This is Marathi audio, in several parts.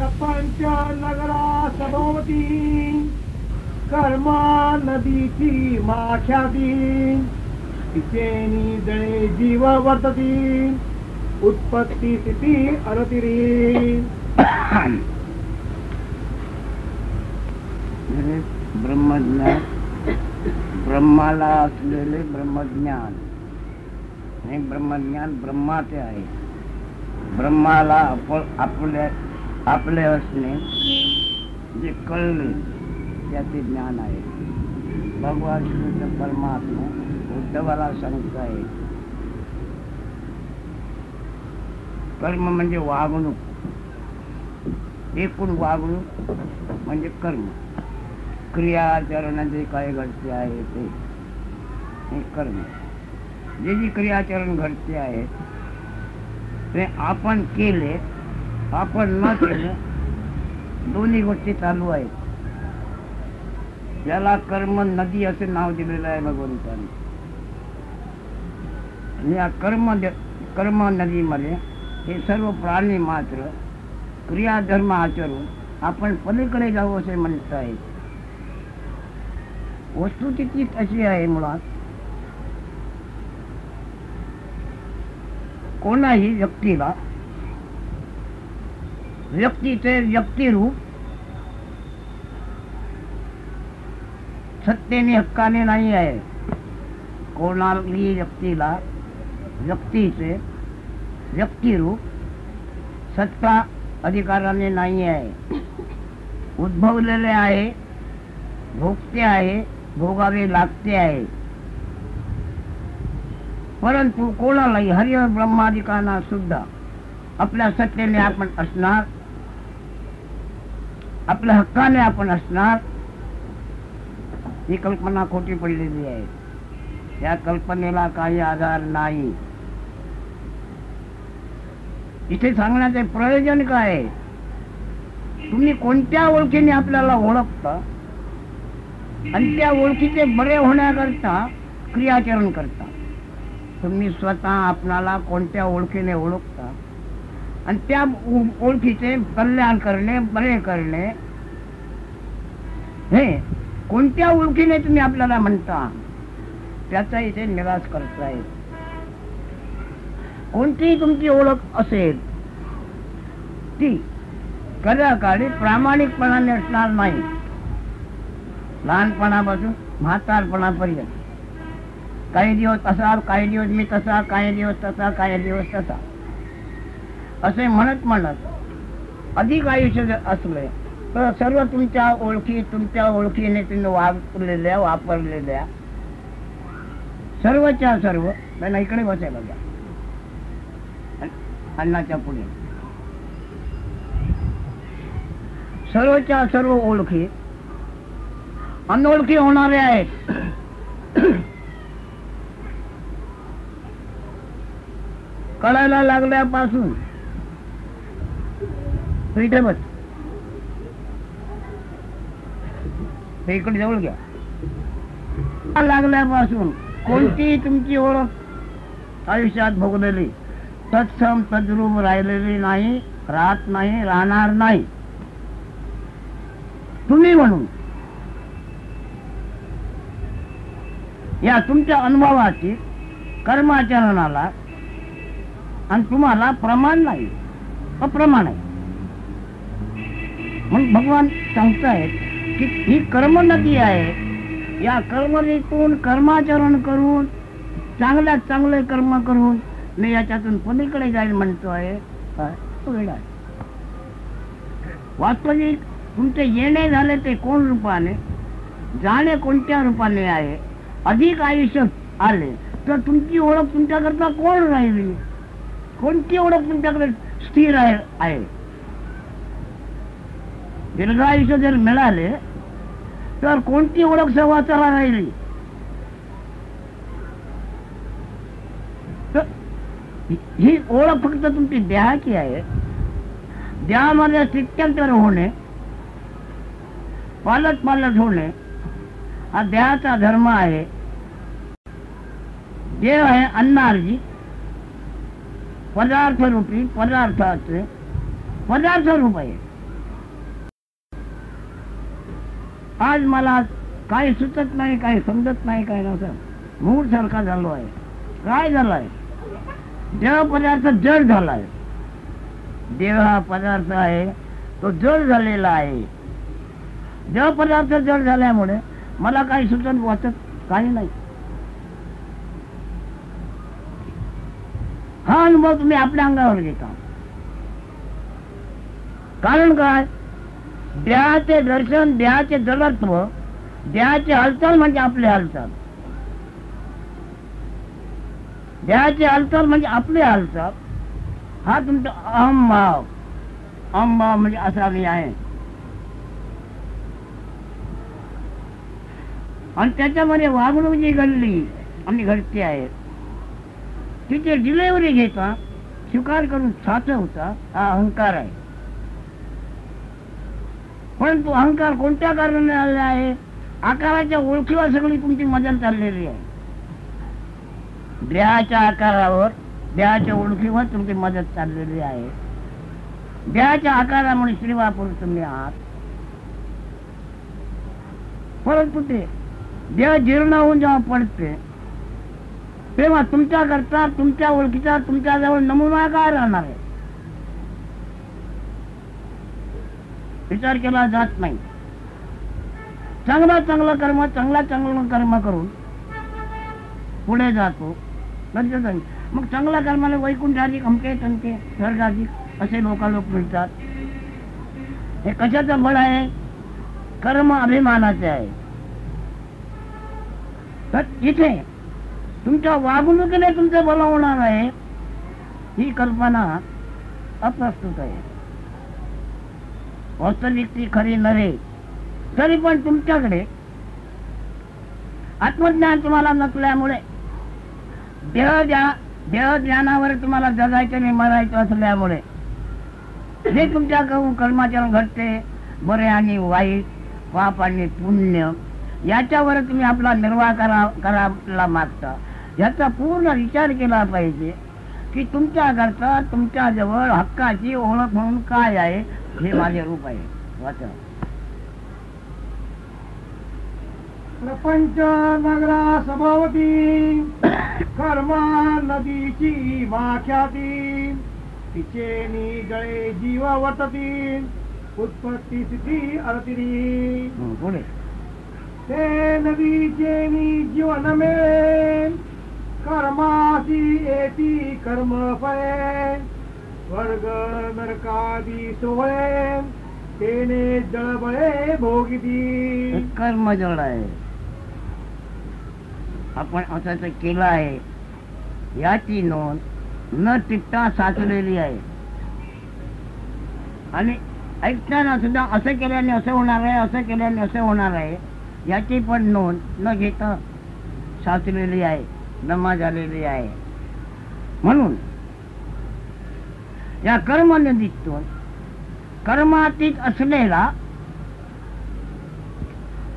प्रपंच नगरा सभोवती कर्मा नदीची माख्याती तिचे निजळे जीव वर्तती उत्पत्ती स्थिती अरतिरी. ब्रह्मज्ञान, ब्रह्माला असलेले ब्रह्मज्ञान हे ब्रह्मज्ञान ब्रह्माचे आहे. ब्रह्माला आपले असणे जे कळले त्याचे ज्ञान आहे. भगवान श्री परमात्मा उद्धवाला सांगताय कर्म म्हणजे वागणूक, एकूण वागणूक म्हणजे कर्म. क्रियाचरण जे काय घडते आहे ते कर्म. जे जी क्रियाचरण घडते आहे ते आपण केले आपण न केले दोन्ही गोष्टी चालू आहेत. याला कर्म नदी असे नाव दिलेलं आहे भगवंताने. या कर्म नदीमध्ये हे सर्व प्राणी मात्र क्रियाधर्म आचरून आपण पलीकडे जाऊ असे म्हणत आहेत. वस्तुस्थिती अशी आहे, मुळात कोणाही व्यक्तीला व्यक्तीचे व्यक्तिरूप सत्तेने हक्काने नाही आहे. कोणाही व्यक्तीला व्यक्तीचे व्यक्तिरूप सत्ता अधिकाराने नाही आहे. उद्भवलेले आहे, भोगते आहे, भोगावे लागते आहे. परंतु कोणालाही हरि ब्रह्मादिकांना सुद्धा आपल्या सत्तेने आपण असणार, आपल्या हक्काने आपण असणार ही कल्पना खोटी पडलेली आहे. या कल्पनेला काही आधार नाही. इथे सांगण्याचे प्रयोजन काय आहे? तुम्ही कोणत्या ओळखीने आपल्याला ओळखता आणि त्या ओळखीचे बरे होण्याकरता क्रियाचरण करता. तुम्ही स्वतः आपणाला कोणत्या ओळखीने ओळखता आणि त्या ओळखीचे कल्याण करणे, बरे करणे हे कोणत्या ओळखीने तुम्ही आपल्याला म्हणता त्याचा इथे निराश करताय. कोणतीही तुमची ओळख असेल ती कदाकाळी प्रामाणिकपणाने असणार नाही. लहानपणापासून म्हातारपणापर्यंत काही दिवस असा, काही दिवस मी तसा, काही दिवस तसा, काही दिवस तसा असे म्हणत अधिक आयुष्य जर असले तर सर्व तुमच्या ओळखीने तुम्ही वापरलेल्या सर्वच्या सर्व त्यांना इकडे बसायला द्या अन्नाच्या पुढे. सर्वच्या सर्व ओळखी अनोळखी होणारे आहेत. कळायला लागल्यापासून इथे बस, इकडे जवळ घ्या. लागल्यापासून कोणतीही तुमची ओळख आयुष्यात भोगलेली तत्सम तद्रूप राहिलेली नाही, राहत नाही, राहणार नाही. तुम्ही म्हणून या तुमच्या अनुभवाची कर्माचरणाला आणि तुम्हाला प्रमाण नाही, अप्रमाण आहे. म्हणून भगवान सांगतायत की ही कर्म नदी आहे. या कर्मनीतून कर्माचरण करून चांगल्यात चांगले कर्म करून मी याच्यातून पलीकडे जाईल म्हणतो आहे. वास्तविक तुमचे येणे झाले ते कोण रूपाने, जाणे कोणत्या रूपाने आहे. अधिक आयुष्य आले तर तुमची ओळख तुमच्याकरता कोण राहिली, कोणती ओळख तुमच्याकडे स्थिर आहे. दीर्घ आयुष्य जर मिळाले तर कोणती ओळख सहवासाला राहिली. तर ही ओळख फक्त तुमची देहाची आहे. देहामध्ये स्थित्यंतर होणे, पालट होणे हा देहाचा धर्म आहे. देह आहे अन्नार्जी, पदार्थ रूपी, पदार्थ रूप आहे. आज मला काही सुचत नाही, काही समजत नाही, काय नव्हतं, मूळ सारखा झालो आहे. काय झालाय? देह पदार्थ जड झालाय. देह हा पदार्थ आहे तो जड झालेला आहे. देह पदार्थ जड झाल्यामुळे मला काही सुचत वाचत काही नाही. हा अनुभव तुम्ही आपल्या अंगावर घेता. कारण काय? देहाचे दर्शन, देहाचे जडत्व, देहाची हालचाल म्हणजे आपली हालचाल. देहाची हालचाल म्हणजे आपली हालचाल. हा तुमचा अहमभाव. अहमभाव म्हणजे असा मी आहे. आणि त्याच्यामध्ये वागणूक जी घडली आणि घडते आहे तिथे डिलेवरी घेता, स्वीकार करून साचवता, हा अहंकार आहे. परंतु अहंकार कोणत्या कारणाने आलेला आहे? आकाराच्या ओळखीवर सगळी तुमची मजा चाललेली आहे. देहाच्या आकारावर, देहाच्या ओळखीवर तुमची मदत चाललेली आहे. देहाच्या आकारामुळे श्रीवा पुरुष तुम्ही आहात. परंतु ते देह जीर्ण होऊन जेव्हा पडते तेव्हा तुमच्या करता, तुमच्या ओळखीचा तुमच्याजवळ नमुना काय राहणार आहे? विचार केला जात नाही. चांगला चांगलं कर्म, चांगला चांगलं कर्म करून पुढे जातो. मग चांगल्या कर्माला वैकुंठाधिक, अमके तमके, स्वर्गाधिक असे लोक मिळतात. हे कशाचं बळ आहे? कर्म अभिमानाचे आहे. तर इथे तुमच्या वागणुकीने तुमचं बळ होणार आहे ही कल्पना अप्रस्तुत आहे. वास्तविक ती खरी नव्हे. तरी पण तुमच्याकडे आत्मज्ञान तुम्हाला नसल्यामुळे, देह ज्ञानावर तुम्हाला जगायचं आणि मरायचं असल्यामुळे जे तुमच्या कर्माचरण घडते, बरे आणि वाईट, पाप आणि पुण्य, याच्यावर तुम्ही आपला निर्वाह करायला मागता. याचा पूर्ण विचार केला पाहिजे की तुमच्याकरता तुमच्याजवळ हक्काची ओळख म्हणून काय आहे. हे माझे रूप आहे. वाचा. प्रपंच नगरा सभोवती कर्मा नदीची माख्याती तिचे निगळे जीव वर्तती उत्पत्ती स्थिती अर्थिरी पुढे ते नदीचे जीवन मिळे कर्मासी येती कर्म फळे स्वर्ग नरकादी सोहळे तेने जळबळे भोगिती. कर्म जड आहे. आपण असं केलं आहे याची नोंद न टिकता साचलेली आहे. आणि ऐकताना सुद्धा असं केल्याने असं होणार आहे, असं केल्याने असं होणार आहे याची पण नोंद न घेता साचलेली आहे, जमा झालेली आहे. म्हणून या कर्म नदीतून कर्मातीत असलेला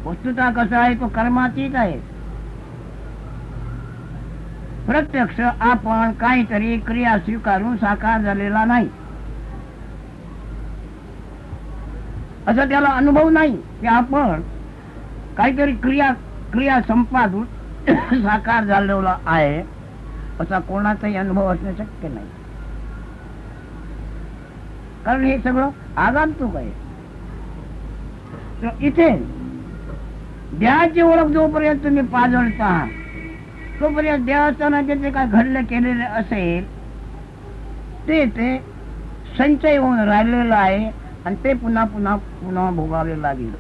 वस्तुता कसा आहे? तो कर्मातीत आहे. प्रत्यक्ष आपण काहीतरी क्रिया स्वीकारून साकार झालेला नाही, असं त्याला अनुभव नाही की आपण काहीतरी क्रिया संपादून साकार झालेला आहे, असा कोणाचाही अनुभव असणे शक्य नाही. कारण हे सगळं आगंतुक आहे. तर इथे देहाची ओळख जोपर्यंत तुम्ही पाजळता तोपर्यंत देवस्थानाचे जे काय घडले केलेले असेल ते संचय होऊन राहिलेला आहे आणि ते पुन्हा पुन्हा पुन्हा भोगावे लागेल.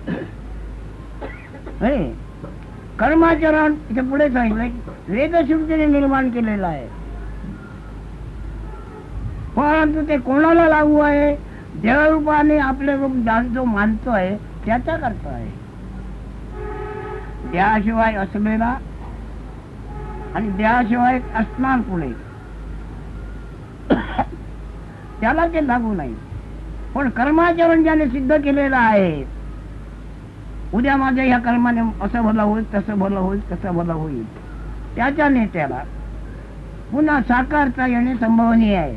कर्माचरण इथे पुढे सांगितलंय वेदश्रुतीने निर्माण केलेलं आहे. परंतु ते कोणाला लागू आहे? देवरूपाने आपले रूप जो मानतो आहे त्याचा करता आहे. देहाशिवाय असलेला आणि देहाशिवाय असणार पुढे त्याला ते लागू नाही. पण कर्माचरण ज्याने सिद्ध केलेलं आहे, उद्या माझ्या या कर्माने असं भलं होईल, तसं भलं होईल, तसं भलं होईल, त्याच्याने त्याला पुन्हा साकारता येणे संभवनीय आहे.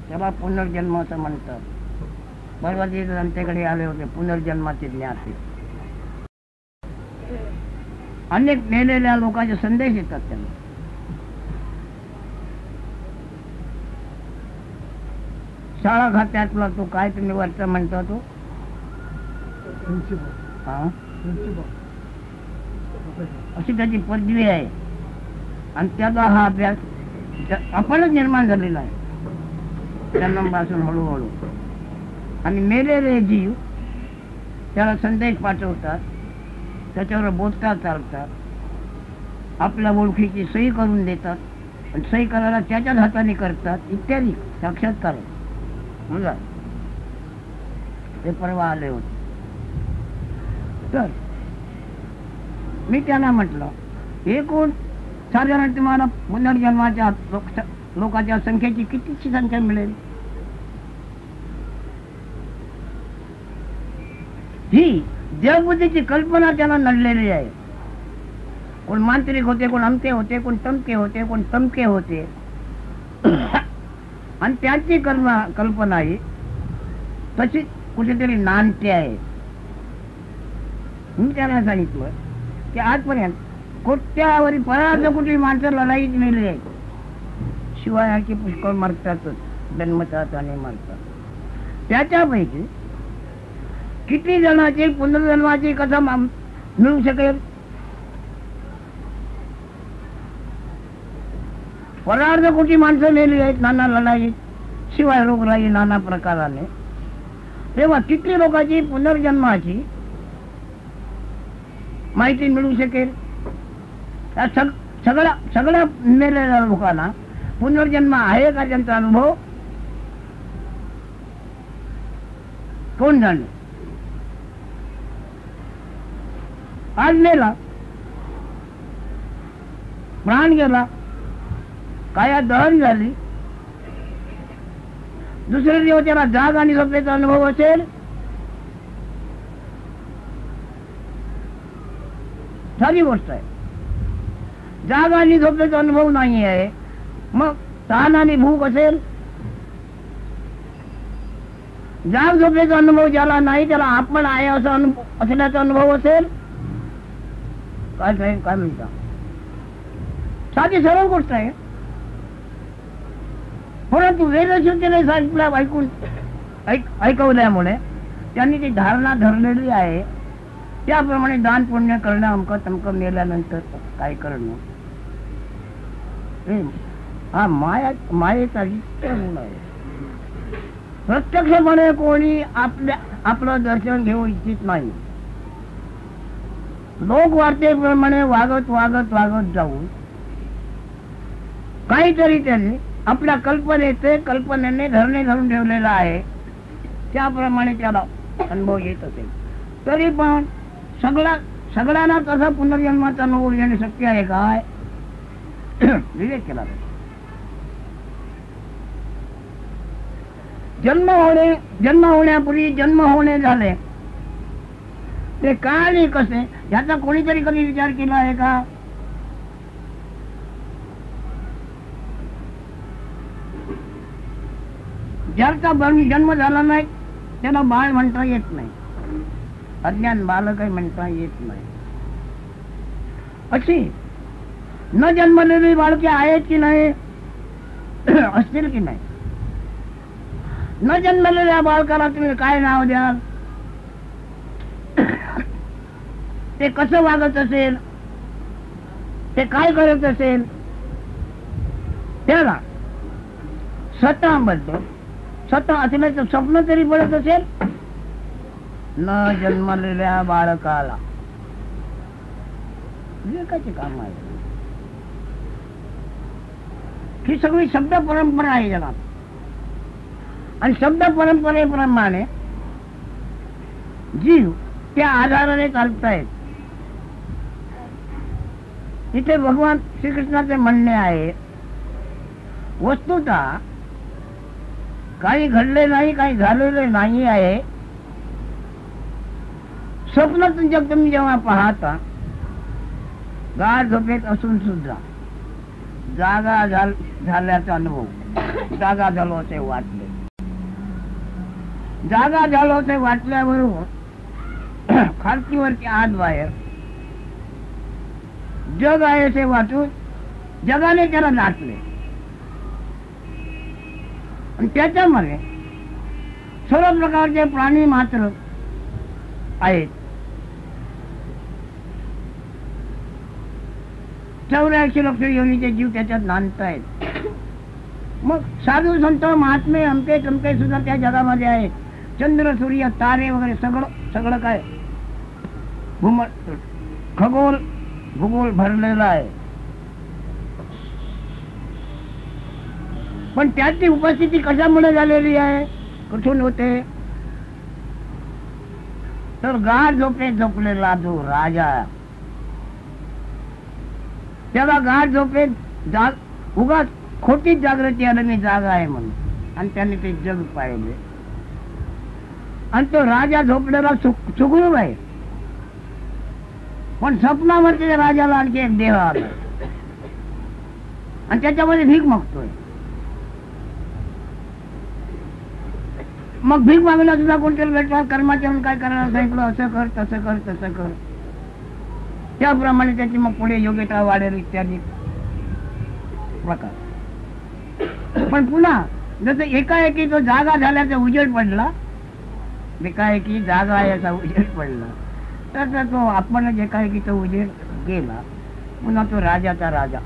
त्याला पुनर्जन्म असं म्हणतात. भगवद्गीता त्यांच्याकडे आले होते पुनर्जन्माचे ज्ञाते. अनेक मेलेल्या लोकांचे संदेश येतात त्यांना. शाळा खात्यातला तो काय तुम्ही वरचा म्हणता तो हा अशी त्याची पदवी आहे आणि त्याचा हा अभ्यास आपणच निर्माण झालेला आहे जन्मापासून हळूहळू. आणि मेलेले जीव त्याला संदेश पाठवतात, त्याच्यावर बोलतात, चालतात, आपल्या ओळखीची सही करून देतात आणि सही करायला त्याच्याच हाताने करतात इत्यादी साक्षात्कार समजा. ते परवा आले होते. तर मी त्यांना म्हटलं एकूण साधारण तुम्हाला पुनर्जन्माच्या लोकांच्या संख्येची कितीची संख्या मिळेल? ही देवबुद्धीची कल्पना त्यांना नडलेली आहे. कोण मांत्रिक होते, कोण अमके होते, कोण तमके होते, कोण तमके होते आणि त्यांची कल्पना ही तशी कुठेतरी नांदते आहे. मी त्यांना सांगितलं की आजपर्यंत कोट्यावरी परार्ध कुठली माणसं लढाईत मिळली आहे. शिवाय की पुष्कळ मरतातच, जन्मतात आणि मरतात. त्याच्यापैकी किती जणांची पुनर्जन्माची कथा मिळू शकेल? परार्ध कोटी माणसं मेली आहेत नाना लढाईत, शिवाय रोगराई नाना प्रकाराने. तेव्हा किती लोकांची पुनर्जन्माची माहिती मिळू शकेल? सगळ्या मेलेल्या लोकांना पुनर्जन्म आहे का त्यांचा अनुभव? कोण जाणे? आज मेला, प्राण गेला, काया दहन झाली, दुसरे दिवस त्याला जाग आणि झोपेचा अनुभव असेल? साधी गोष्ट आहे. जाग आणि झोपेचा अनुभव नाही आहे, मग तहान आणि भूक असेल? जाग झोपेचा अनुभव ज्याला नाही त्याला आपण आहे असं असल्याचा अनुभव असेल? काय साहेब काय म्हणता? साधी सरळ गोष्ट आहे. परंतु वेदश्रुतीने सांगितलं ऐकवल्यामुळे त्यांनी ती धारणा धरलेली आहे. त्याप्रमाणे दान पुण्य करणं, अमकं तमकं मेल्यानंतर काय करणं, हा मायेचा गुण आहे. प्रत्यक्षपणे कोणी आपलं दर्शन घेऊ इच्छित नाही. लोक वार्तेप्रमाणे वागत वागत वागत जाऊन काहीतरी त्यांनी आपल्या कल्पनेने धरणे धरून ठेवलेला आहे, त्याप्रमाणे त्याला अनुभव येत असेल. तरी पण सगळ्यांना तसा पुनर्जन्माचा अनुभव घेणे शक्य आहे काय? विवेक केला पाहिजे. जन्म होण्यापूर्वी जन्म होणे झाले ते काय आणि कसे याचा कोणीतरी कधी विचार केला आहे का? ज्याचा जन्म झाला नाही त्याला बाळ म्हणता येत नाही, अज्ञान बालक म्हणता येत नाही. अशी न जन्मलेली बाळके आहेत की नाही? असतील की नाही? न जन्मलेल्या बाळकाला तुम्ही काय नाव द्याल? ते कसं वागत असेल, ते काय करत असेल, त्याला स्वतः असल्याचं स्वप्न तरी पडत असेल? न जन्मलेल्या बाळकाला विवेकाचे काम आहे. ही सगळी शब्द परंपरा आहे जगात आणि शब्द परंपरेप्रमाणे जीव त्या आधाराने चालतायत. इथे भगवान श्रीकृष्णाचे म्हणणे आहे, वस्तुतः काही घडले नाही, काही झालेले नाही आहे. स्वप्नातून जग तुम्ही जेव्हा पाहता, गाढ झोपेत असून सुद्धा जागा झाल्याचा अनुभव, जागा झालो असे वाटले. जागा झालो असे वाटल्याबरोबर खालतीवरती आत बाहेर जग आहे असे वाचून जगाने त्याला नाचले. आणि त्याच्यामध्ये सर्व प्रकारचे प्राणी मात्र आहेत. 84 लक्ष योनीचे जीव त्याच्यात नांदतायत. मग साधू संत महात्मे अमके चमके सुद्धा त्या जगामध्ये आहेत. चंद्र सूर्य तारे वगैरे सगळं काय खगोल भूगोल भरलेला आहे. पण त्याची उपस्थिती कशामुळे झालेली आहे, कुठून होते, तर गाढ झोपेत झोपलेला जो राजा, त्याला गाढ झोपेत उगाच खोटीच जागृती आली मी जागा आहे म्हणून, आणि त्याने ते जग पाहिले. आणि तो राजा झोपलेला सुखरूप आहे. पण स्वप्नामध्ये त्या राजाला आणखी एक देह आला आणि त्याच्यामध्ये भीक मागतोय. मग भीक मागला सुद्धा कोणत्याला भेटला, कर्माचरण काय करायला सांगितलं, असं कर तसं कर तसं कर. त्याप्रमाणे त्याची मग पुढे योग्यता वाढेल इत्यादी प्रकार. पण पुन्हा जसं एकाएकी तो जागा झाल्याचा उजेड पडला, एकाएकी जागा याचा उजेड पडला, तर तो आपणच एकाएकी तो उजेड गेला. पुन्हा तो राजाचा राजा.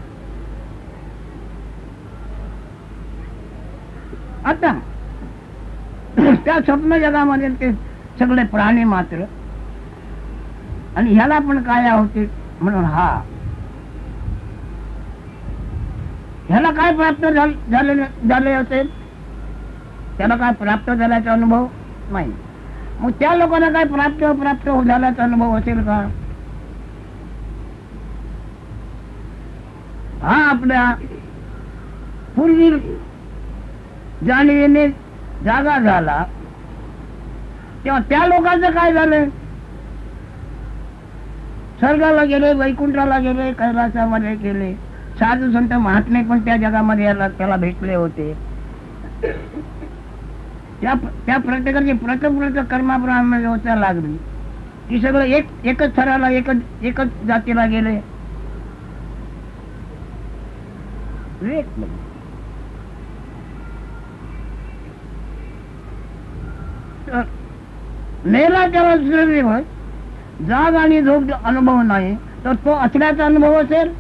आता त्या स्वप्न जगामध्ये ते सगळे प्राणी मात्र, आणि ह्याला पण काय होते म्हणून ह्याला काय प्राप्त झाले असेल, त्याला काय प्राप्त झाल्याचा अनुभव नाही. मग त्या लोकांना काय प्राप्त झाल्याचा अनुभव असेल का? हा आपल्या पूर्वी जाणीवेने जागा झाला तेव्हा त्या लोकांचं काय झालं? स्वर्गाला गेले, वैकुंठाला गेले, कैलासामध्ये गेले. साधू संत महात्मे पण त्या जगामध्ये त्याला भेटले होते. त्या प्रत्येकाची प्रथम कर्माप्रमाणे होता लागली की सगळं एकच थराला एकच जातीला गेले. मेला त्याला दुसरे जाग आणि झोप अनुभव नाही, तर तो असल्याचा अनुभव असेल.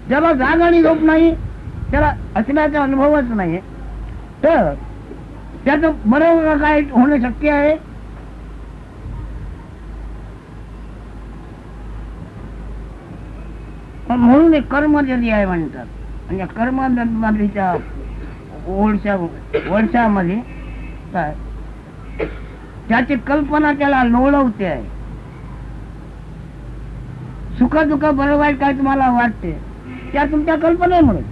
ज्याला जाग आणि झोप नाही त्याला असल्याचा अनुभवच नाही, तर त्याचं बरोबर काय होणं शक्य आहे? म्हणून एक कर्मजली आहे म्हणतात. आणि कर्मजलीच्या वर्षामध्ये काय त्याची कल्पना त्याला लोळवते आहे. सुख दुःख बरं वाईट काय तुम्हाला वाटते त्या तुमच्या कल्पनेमुळे.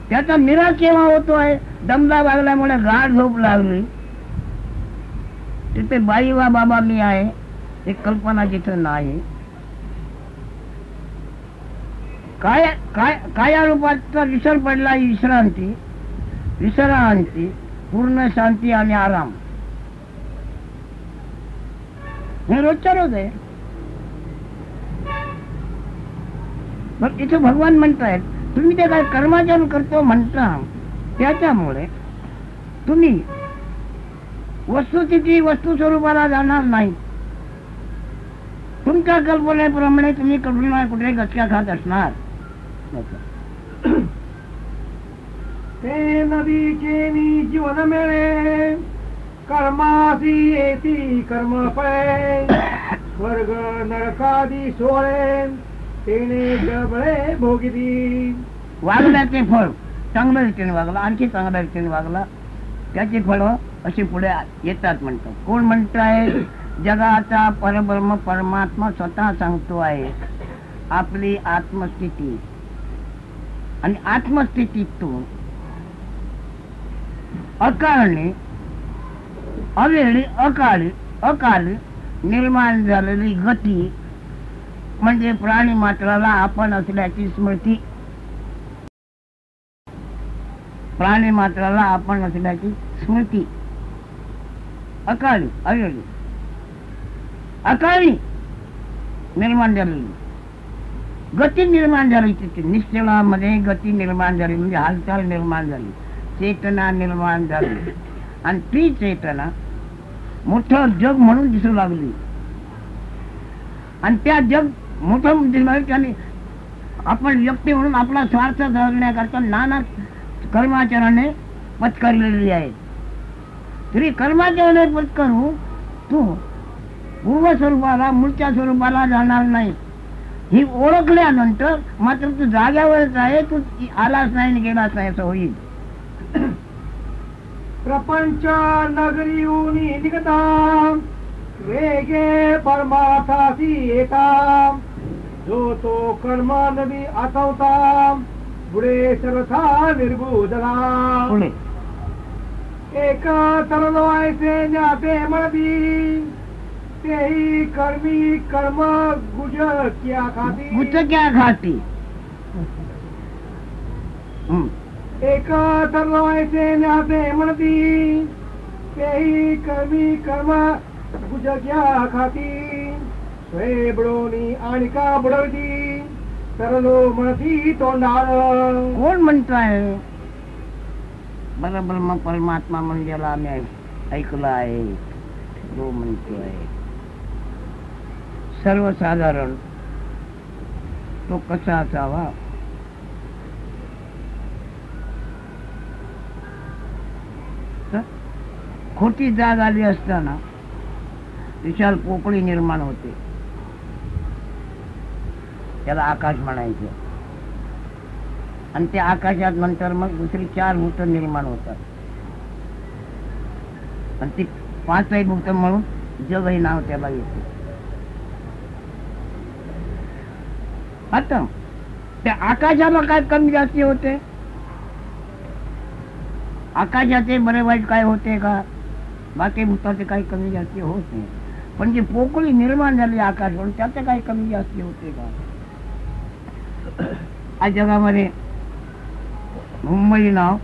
त्याचा निराश केव्हा होतो आहे? दमदा लागल्यामुळे गाढ झोप लागली, तिथे बाई वा बाबा मी आहे एक कल्पना जिथे नाही. काया रूपाचा विसर पडला, विश्रांती पूर्ण शांती आणि आराम हे रोजच्या रोज आहे. मग इथे भगवान म्हणतायत तुम्ही ते काय कर्माचरण करतो म्हणता, त्याच्यामुळे तुम्ही वस्तुस्थिती वस्तू स्वरूपाला जाणार नाही. तुमच्या कल्पनेप्रमाणे तुम्ही कुठे गचक्या खात असणार. ते नदीचे जीवन मिळे, कर्मासी येती कर्म फळे, स्वर्ग नरकादी सोळे, तेने जबळे भोगिती. वागल्याचे फळ चांगल्या रीतीने वागला, आणखी चांगल्या रीतीने वागला, त्याची फळ अशी पुढे येतात म्हणतात. कोण म्हणताय? जगाचा परब्रह्म परमात्मा स्वतः सांगतो आहे आपली आत्मस्थिती. आणि आत्मस्थितीतून अकाळी अवेळी अकाली निर्माण झालेली गती म्हणजे प्राणी मात्राला आपण असल्याची स्मृती. प्राणी मात्राला आपण असल्याची स्मृती अकाळी निर्माण झालेली, गती निर्माण झाली, तिथे निश्चलामध्ये गती निर्माण झाली, म्हणजे हालचाल निर्माण झाली, चेतना निर्माण झाली, आणि ती चेतना मोठं जग म्हणून दिसू लागली. आणि त्या जग मोठं दिसू लागली त्याने आपण व्यक्ती म्हणून आपला स्वार्थ साधण्याकरता नाना कर्माचरणे पत्करलेली आहे. तरी कर्माचरणे पत्करू तू पूर्व स्वरूपाला, मूळच्या स्वरूपाला जाणार नाही. ही ओळखल्यानंतर मात्र तू जाग्यावरच आहे, तू आलाच नाही आणि गेलाच नाही असं होईल. प्रपंच नगरीहून निघता वेगे परमार्थासी येता, जो तो कर्मा नदी आठवता पुढे सरथा निर्बुधला. एक तरलोयचे ज्ञाते मधी, तेही कर्मी कर्म गुज क्या खाती. एक तरलोयचे ज्ञाते मधी, तेही कर्मी कर्म गुज क्या खाती. स्वय बुडवणी आणि का बुडवती, तरलो म्हणती तोंडाळ. कोण म्हणतोय? बरोबर मग परमात्मा म्हणजे आम्ही ऐकलं आहे, तो म्हणतोय. सर्वसाधारण तो कसा असावा? खोटी जाग आली असताना विशाल पोकळी निर्माण होते, त्याला आकाश म्हणायचं. आणि त्या आकाशात नंतर मग दुसरी 4 भूत निर्माण होतात, आणि ती 5ही भूत म्हणून जग हे नाव त्याला येते. आता त्या आकाशाला काय कमी जास्ती होते? आकाशाचे बरे वाईट काय होते का? बाकी भूताचे काही कमी जास्ती होत नाही. पण जी पोकळी निर्माण झाली आकाश म्हणून त्याचे काही कमी जास्ती होते का? आज जगामध्ये मुंबई नाव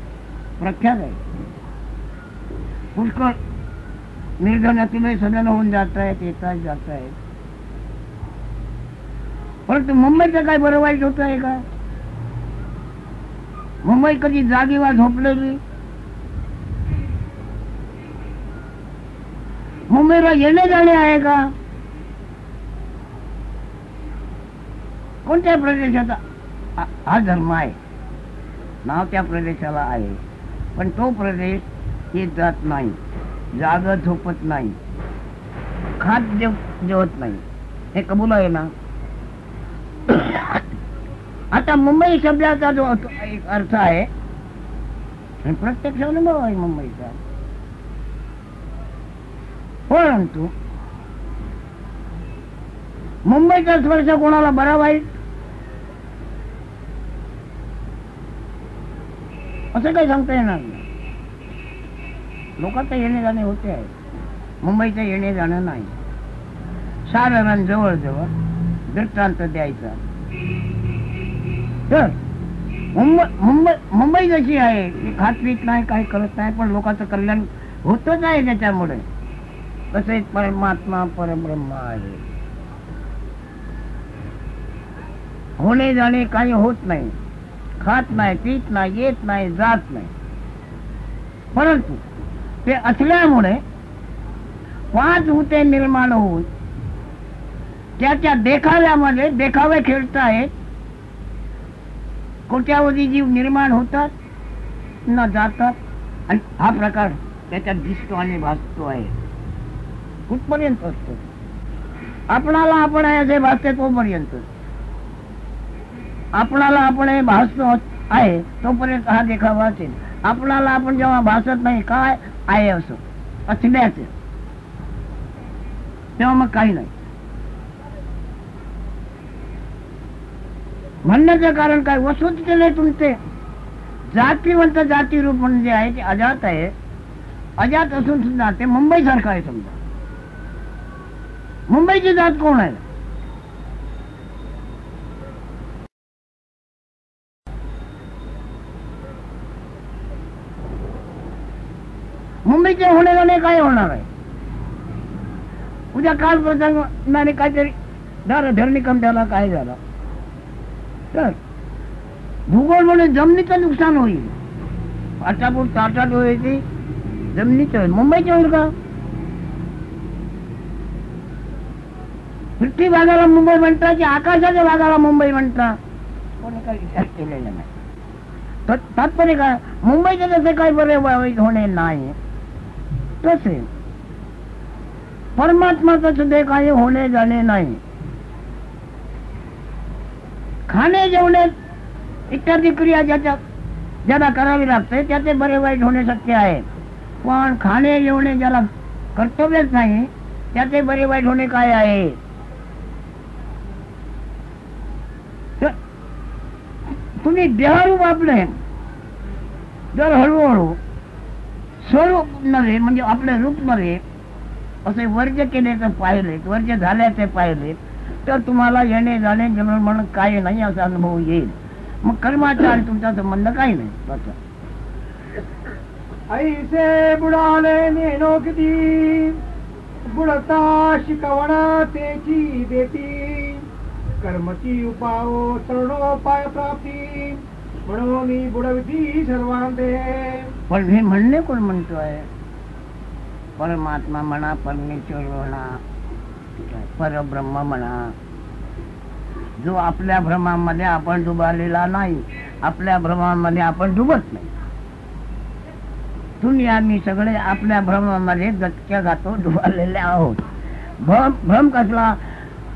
प्रख्यात आहे. पुष्कळ निर्धनातील सदन होऊन जात आहेत, येतात जात आहेत. परंतु मुंबईचं काय बरं वाईट होत आहे का? मुंबई कधी जागीवा झोपलेली? मुंबईला येणे जाणे आहे का? कोणत्या प्रदेशाचा हा धर्म आहे, नाव त्या प्रदेशाला आहे, पण तो प्रदेश येत जात नाही, जागत झोपत नाही, खात जेवत नाही. हे कबूल आहे ना? आता मुंबई शब्दाचा जो एक अर्थ आहे, प्रत्यक्ष अनुभव आहे मुंबईचा. परंतु मुंबईचा स्पर्श कोणाला बरा वाईट असं काही सांगता येणार नाही. लोकांचं येणे जाणे होते आहे, मुंबईचं येणे जाणं नाही. साधारण जवळजवळ दृष्टांत द्यायचा तर मुंबई जशी आहे ती खात पीत नाही, काही करत नाही, पण लोकांचं कल्याण होतच आहे त्याच्यामुळे. तसेच परमात्मा परब्रह्म आहे, होणे जाणे काही होत नाही, खात नाही, पीत नाही, येत नाही, जात नाही. परंतु ते असल्यामुळे 5 भूते निर्माण होऊन त्याच्या देखाव्यामध्ये देखावे खेळतायत. कोट्यावधी जीव निर्माण होतात न जातात, आणि हा प्रकार त्याच्यात दिसतो आणि भासतो आहे. कुठपर्यंत असतो? आपणाला आपण आहे असे भासते तोपर्यंत, आपणाला आपण हे भासतो आहे तोपर्यंत हा देखावा असेल. आपणाला आपण जेव्हा भासत नाही काय आहे असं असल्याचे, तेव्हा मग काही नाही. म्हणण्याचं कारण काय? वस्तुस्थितीने तुमचे जातीवंत जाती रूप म्हणजे आहे ते अजात आहे. अजात असून सुद्धा ते मुंबई सारखं आहे. समजा मुंबईची जात कोण आहे? मुंबईच्या होण्याने काय होणार आहे? उद्या काल प्रसंगाने काहीतरी धरणीकम त्याला काय झाला तर भूगोल म्हणून जमिनीचं नुकसान होईल. आटापूर ताटाट होईल जमिनीचं होईल. मुंबईचं होईल का? पृथ्वी भागाला मुंबई म्हणतात की आकाशाच्या भागाला मुंबई म्हणतात? कोणी काही विचार केलेला नाही. तात्पर्य काय? मुंबईचे जसे काही बरे वाईट होणे नाही तसे परमात्माचं सुद्धा काही होणे जाणे नाही. खाणे जेवणे इत्यादी क्रिया ज्याला करावी लागते त्याचे बरे वाईट होणे शक्य आहे. पण खाणे जेवणे ज्याला कर्तव्यच नाही त्याचे बरे वाईट होणे काय आहे? तुम्ही देहरूप आपले जर हळूहळू स्वरूप नव्हे म्हणजे आपले रूप नव्हे असे वर्ज केल्याचे पाहिले, वर्ज झाल्याचे पाहिले तर तुम्हाला येणे जाणे जन्म म्हणून काय नाही असा अनुभव येईल. मग कर्माचा आणि तुमचा संबंध काही नाही. बस ऐसे बुडाले नेनो किती बुडता शिकवणा तेची देती कर्मची उपाओ तरुणोपाय प्राप्ती म्हणून बुडविती सर्वांते. पण हे म्हणणे कोण म्हणतोय? परमात्मा म्हणा, परमेश्वर म्हणा, परब्रह्म म्हणा, जो आपल्या भ्रमामध्ये आपण डुबालेला नाही, आपल्या भ्रमामध्ये आपण डुबत नाही. तुम्ही आम्ही सगळे आपल्या भ्रमामध्ये गटक्या घातो डुबालेले आहोत. भ्रम कसला?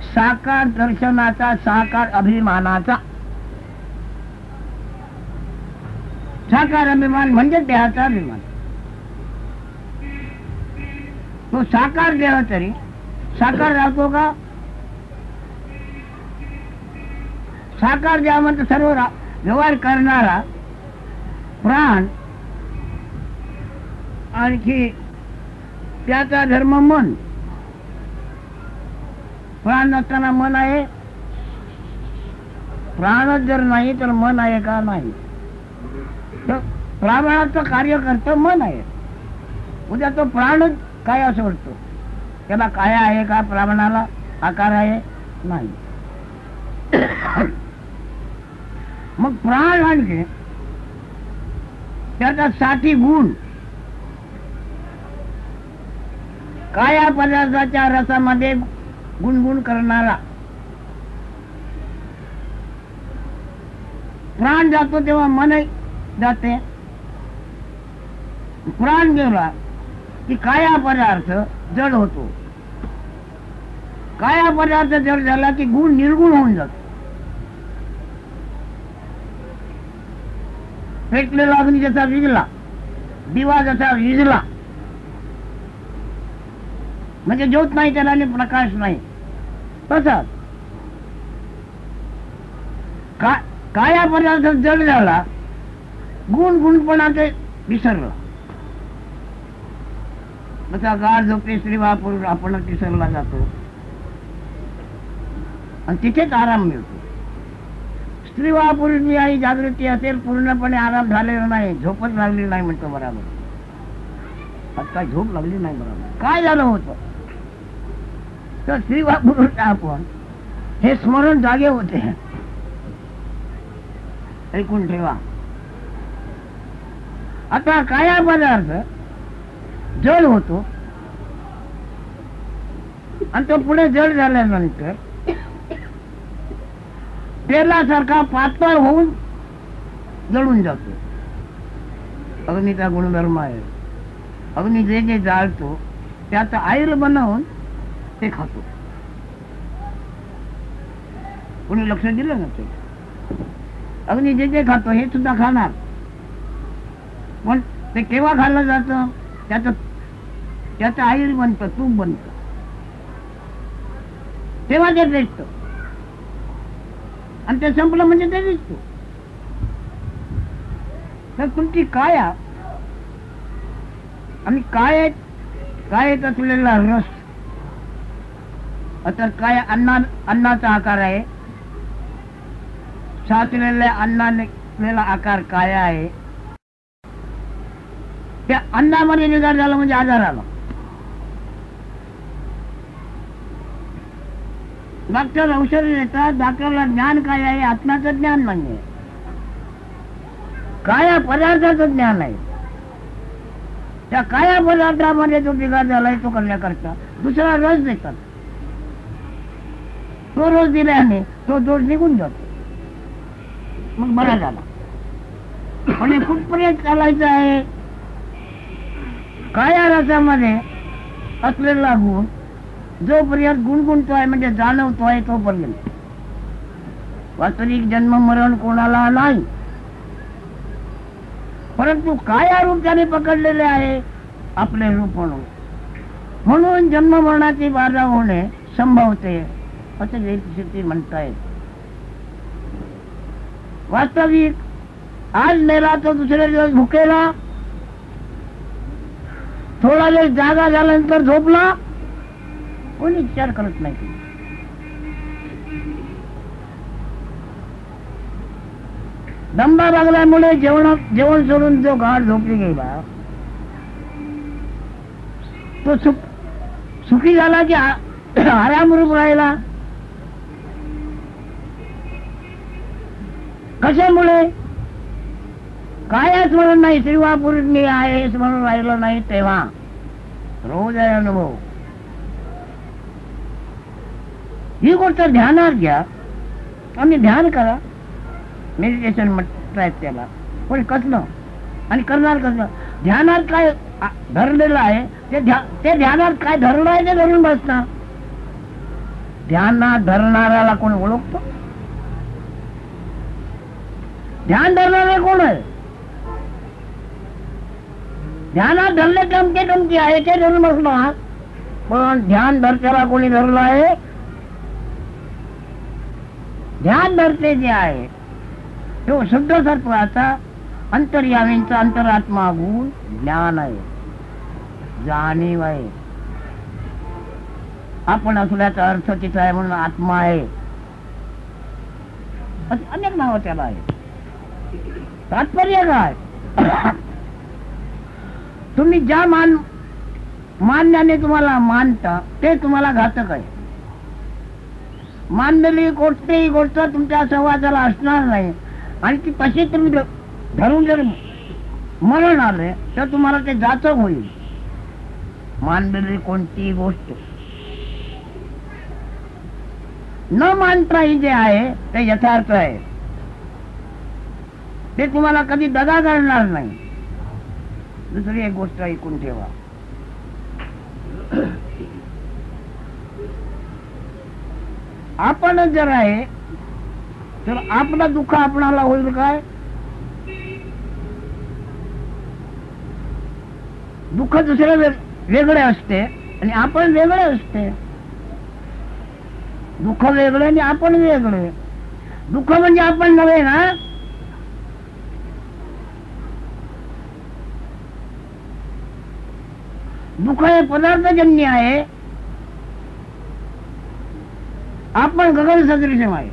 साकार दर्शनाचा, साकार अभिमानाचा. साकार अभिमान म्हणजे देहाचा अभिमान. तो साकार देह तरी साकार राहतो का? साकार देहामध्ये सर्व व्यवहार करणारा प्राण, आणखी त्याचा धर्म मन. प्राण नसताना मन आहे? प्राणच जर नाही तर मन आहे का? नाही. प्राणाचं कार्य करतं मन आहे. उद्या तो प्राणच काय असं वाटतो? त्याला काय आहे का? प्राणाला आकार आहे? नाही. मग प्राण आणखी त्याचा 60 गुण. काया पदार्थाच्या रसामध्ये गुणगुण करणारा प्राण जातो तेव्हा मन जाते. प्राण गेला की काया पदार्थ जड होतो. काया पदार्थ जड झाला की गुण निर्गुण होऊन जातो. पेटलेला अग्नी जसा विझला, दिवा जसा विझला म्हणजे ज्योत नाही त्याला आणि प्रकाश नाही, तसाच काया पदार्थ जड झाला, गुण गुणपणा ते विसरलं. तसा गाढ झोपे स्त्री वापरून आपण विसरला जातो आणि तिथेच आराम मिळतो. स्त्री वापरून आई जागृती असेल, पूर्णपणे आराम झालेला नाही, झोपच लागली नाही म्हणतो बरोबर. आता झोप लागली नाही बरोबर. काय झालं होतं तर स्त्री वापरून आपण हे स्मरण जागे होते. ऐकून ठेवा. आता काया पदार्थ जड होतो आणि तो पुढे जड झाल्यानंतर तेलासारखा पातळ होऊन जळून जातो. अग्नीचा गुणधर्म आहे. अग्नी जे जे जाळतो त्याचं आयर बनवून ते खातो. कोणी लक्ष दिलं नसेल. अग्नी जे जे खातो हे सुद्धा खाणार, पण ते केव्हा खाल्लं जातं? त्याचं आयर बनतं, तूप बनतं, तेव्हा ते दिसतं आणि ते संपलं म्हणजे ते दिसतो. तर तुमची काया आणि कायेत असलेला रस, आता काय अन्नाचा आकार आहे, साचलेल्या अन्नाने आकार काया आहे. त्या अन्नामध्ये निघाड झाला म्हणजे आजार आला. डॉक्टर औषध देतात, डॉक्टरला ज्ञान काय आहे? आत्म्याचं ज्ञान नाहीये, काया पदार्थाचं ज्ञान आहे. त्या काया पदार्थामध्ये जो बिघाड झालाय तो करण्याकरता दुसरा रस देतात. तो रोज दिल्याने तो दोष निघून जातो, मग बरा झाला. आणि कुठपर्यंत चालायचं आहे? काया रसामध्ये असलेला गुण जोपर्यंत गुणगुणतोय म्हणजे जाणवतोय तोपर्यंत. वास्तविक जन्म मरण कोणाला नाही, परंतु काया रूप त्याने पकडलेले आहे आपले रूप म्हणून. म्हणून जन्म मरणाची बाधा होणे संभवते असे वेदस्थिती म्हणतायत. वास्तविक आज मेला तो दुसऱ्या दिवस भुकेला, थोडा वेळ जागा झाल्यानंतर झोपला, कोणी विचार करत नाही. दंबा लागल्यामुळे जेवण सोडून जो गाढ झोपली गेला तो सुखी झाला की आरामरूप राहिला? कशामुळे? काय स्मरण नाही, श्रीवा पुरुष मी आहे स्मरण राहिलं नाही तेव्हा. रोज आहे अनुभव. ही गोष्ट ध्यानात घ्या आणि ध्यान करा. मेडिटेशन म्हणतात त्याला, पण कसलं आणि करणार कसलं? ध्यानात काय धरलेलं आहे ते ध्यानात काय धरलं आहे ते धरून बसणार. ध्यानात धरणाऱ्याला कोण ओळखतो? ध्यान धरणारे कोण आहे? ध्यानात धरले टमके आहे ते धरून बसणार, पण ध्यान धरत्याला कोणी धरलं आहे? ध्यान धरते जे आहे तो शुद्ध सत्वाचा अंतर्यामींचा अंतरात्मा गुण ज्ञान आहे, जाणीव आहे. आपण असल्याचा अर्थ तिचा आहे म्हणून आत्मा आहे. अनेक नाव त्याला आहे. तात्पर्य काय? तुम्ही ज्या मान्याने तुम्हाला मानता ते तुम्हाला घातक आहे. मानलेली कोणतीही गोष्ट तुमच्या संवादाला असणार नाही आणि ती तशी तुम्ही धरून जर मरण आले तर तुम्हाला ते जाचक होईल. मानलेली कोणतीही गोष्ट न मानता ही जे आहे ते यथार्थ आहे, ते तुम्हाला कधी दगा करणार नाही. दुसरी एक गोष्ट ऐकून ठेवा. आपण जर आहे तर आपलं दुःख आपणाला होईल काय? दुःख दुसरे वेगळे असते आणि आपण वेगळे असते. दुःख वेगळे आणि आपण वेगळे. दुःख म्हणजे आपण नव्हे ना. दुःख हे पदार्थजन्य आहे, आपण गगन सदृश आहे.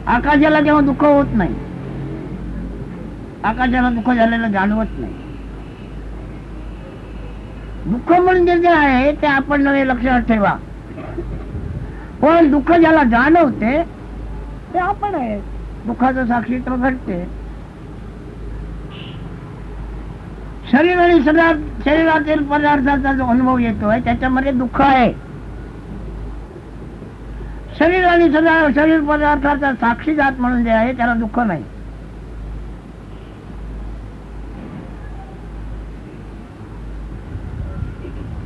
आकाशाला तेव्हा दुःख होत नाही, आकाशाला दुःख झालेलं जाणवत नाही. दुःख म्हणजे जे आहे ते आपण नव्हे, लक्षात ठेवा. पण दुःख ज्याला जाणवते ते आपण आहे. दुःखाचं साक्षीत्व घडते. शरीर आणि शरीरातील पदार्थाचा जो अनुभव येतोय त्याच्यामध्ये दुःख आहे. शरीर आणि शरीर पदार्थाचा साक्षीदात म्हणून जे आहे त्याला दुःख नाही.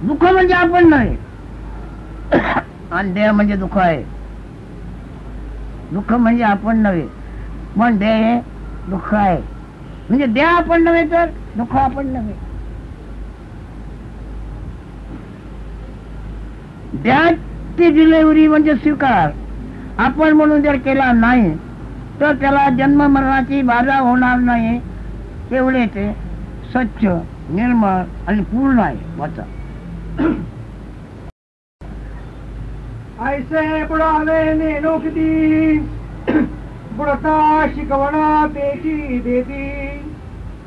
दुःख म्हणजे आपण नाही आणि देह म्हणजे दुःख आहे. दुःख म्हणजे आपण नव्हे पण देह हे दुःख आहे. म्हणजे देह आपण नव्हे तर दुःख आपण नव्हे. देहाची डिलिव्हरी म्हणजे स्वीकार आपण म्हणून जर केला नाही तर त्याला जन्म मरणाची बाधा होणार नाही. तेवढे ते स्वच्छ निर्मळ आणि पूर्ण आहे. वाचा. ऐसे बुडाले नेनो किती बुडता शिकवणा तेची देती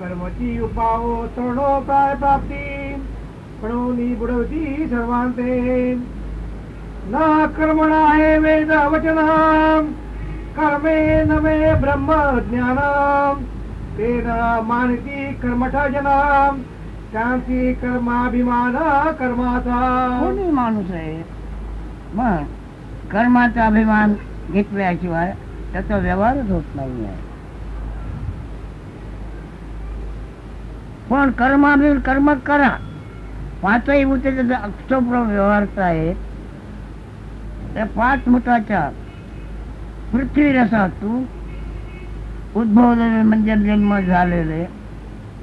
कर्मची उपाव तृणोपाय प्राप्ती प्रणोनी बुडवती सर्वांते ना कर्मणा हे वेद वचनम कर्मे नमे ब्रह्म ज्ञानम तेन मानती कर्मठा जनाम शांती कर्माभिमान कर्माचा. कोणी माणूस आहे मग कर्माचा अभिमान घेतल्याशिवाय त्याचा व्यवहारच होत नाही आहे. पण कर्म करा पाचही भूते त्याचा अक्षोप्र व्यवहारचा आहे. त्या 5 भूताच्या पृथ्वी रसातून उद्भवलेले म्हणजे जन्म झालेले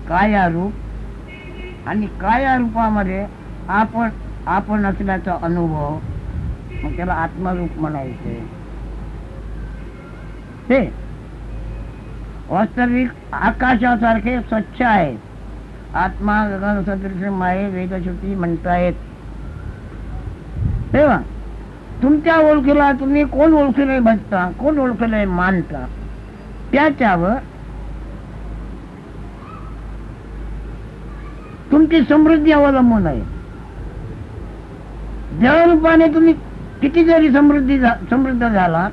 कायारूप आणि काया रूपामध्ये आपण असल्याचा अनुभव, मग त्याला आत्मरूप म्हणायचे. ते वास्तविक आकाशासारखे स्वच्छ आहेत. आत्मा गगन सदृश माये वेदश्रुती म्हणतायत. तेव्हा तुमच्या ओळखीला तुम्ही कोण ओळखीला भजता, कोण ओळखीला मानता, त्याच्यावर तुमची समृद्धी अवलंबून आहे. देवरूपाने तुम्ही किती जरी समृद्ध झाला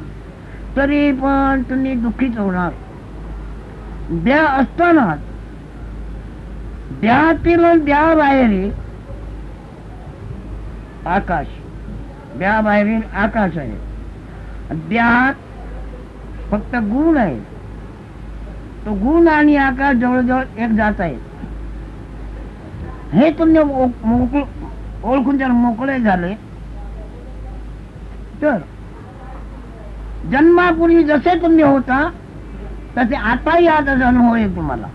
तरी पण तुम्ही दुःखीच होणार. देह असताना देहातील देहाबाहेरील आकाश, देहाबाहेरील आकाश आहे. देहात फक्त गुण आहे. तो गुण आणि आकाश जवळजवळ एक जात आहे. हे तुम्ही ओळखून जर मोकळे झाले तर जन्मापूर्वी जसे तुम्ही होता तसे आताही आताचा अनुभव येईल तुम्हाला.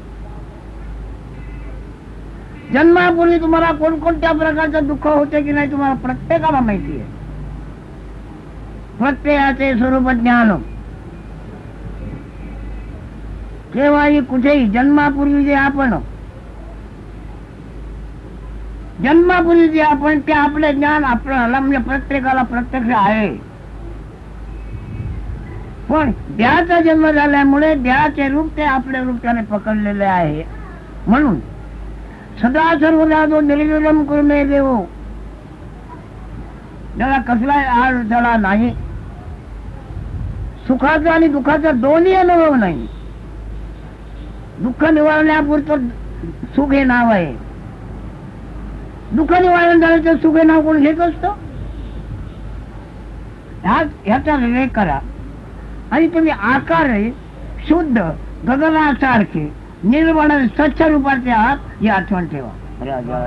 जन्मापूर्वी तुम्हाला कोणकोणत्या प्रकारचं दुःख होते की नाही तुम्हाला प्रत्येकाला माहिती आहे. प्रत्येकाचे स्वरूप ज्ञान केव्हाही कुठेही जन्मापूर्वी जे आपण ते आपले ज्ञान आपल्याला म्हणजे प्रत्येकाला प्रत्यक्ष आहे. पण देहाचा जन्म झाल्यामुळे देहाचे रूप ते आपले रूप त्याने पकडलेले आहे. म्हणून सदा सर्वदा जो निर्विलंब करुणे देव, त्याला कसलाही अडथळा नाही. सुखाचा आणि दुःखाचा दोन्ही अनुभव नाही. दुःख निवारण्यापुरतं सुख हे नाव आहे. दुःख निवारण झालं तर सुख हे नाव कोण घेत असतं. ह्याचा विवेक करा आणि तुम्ही आकार आहे शुद्ध गगनासारखे निर्मळ स्वच्छ रूपाचे आहात ही आठवण ठेवा. राजा